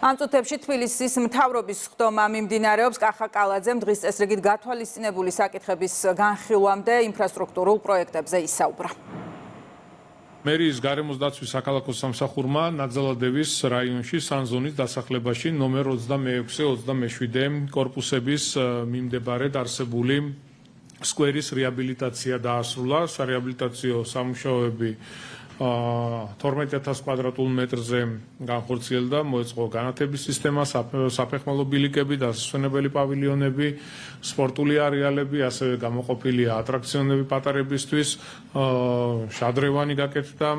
ამ წუთებში თბილისის მთავრობის ხდომა მიმდინარეობს კახა კალაძემ დღის წესრიგით გათვალისწინებული საკითხების განხილვამდე ინფრასტრუქტურულ პროექტებზე ისაუბრა. მერიის გარემოს დაცვის საქალაქო სამსახურმა ნაძალადევის რაიონში სანზონის დასახლებაში ნომერ 26-27 კორპუსების მიმდებარედ არსებული სკვერის რეაბილიტაცია დაასრულა. სარეაბილიტაციო სამუშაოები 12,000 კვადრატულ მეტრზე განხორციელდა, მოეწყო განათების სისტემა, საფეხმავლო ბილიკები, დასასვენებელი პავილიონები, სპორტული არეალები, ასევე გამოყოფილია ატრაქციონები პატარებისთვის, შადრევანი გაკეთდა,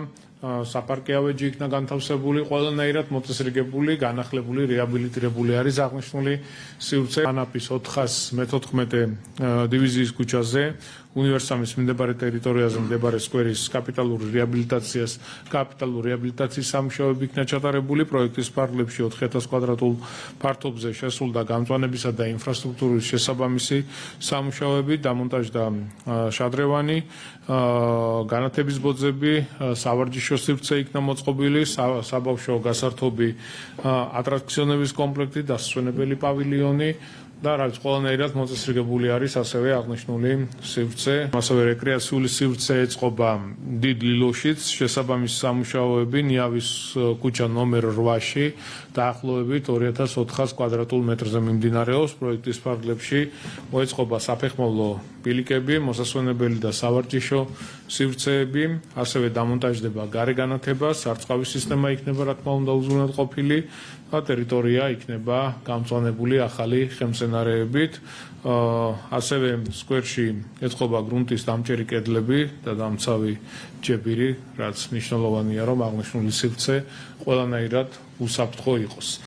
საპარკეავეჯი იქნა განთავსებული, ყველანაირად მოწესრიგებული, განახლებული, რეაბილიტირებული არის აღნიშნული სივრცე. ანაპის 414 დივიზიის ქუჩაზე უნივერსამის მიმდებარე ტერიტორიაზე მდებარე სკვერის კაპიტალური რეაბილიტაციის სამუშაოები იქნა ჩატარებული. პროექტის ფარგლებში 4,000 კვადრატულ ფართობზე შესრულდა გამწვანებისა და ინფრასტრუქტურის შესაბამისი სამუშაოები, დამონტაჟდა შადრევანი, განათების ბოძები, სავარჯიშო სივრცე იქნა მოწყობილი, საბავშვო გასართობი ატრაქციონების კომპლექტი, დასასვენებელი პავილიონი და რაც ყველანაირად მოწესრიგებული არის ასევე აღნიშნული სივრცე. ასევე რეკრეაციული სივრცე ეწყობა დიდ ლილოშიც, შესაბამისი სამუშაოები ნიავის ქუჩა ნომერ 8-ში დაახლოებით 2,400 კვადრატულ მეტრზე მიმდინარეობს. პროექტის ფარგლებში მოეწყობა საფეხმავლო ბილიკები, მოსასვენებელი და სავარჯიშო სივრცეები, ასევე დამონტაჟდება გარე განათება, სარწყავის სისტემა იქნება რა თქმა უნდა უზრუნველყოფილი და ტერიტორია იქნება გამწვანებული ახალი ხელმძღვანელოებით. ასევე სკვერში ეწყობა გრუნტის დამჭერი კედლები და დამცავი ჯებირი, რაც მნიშვნელოვანია, რომ აღნიშნული სივრცე ყველანაირად უსაფრთხო იყოს.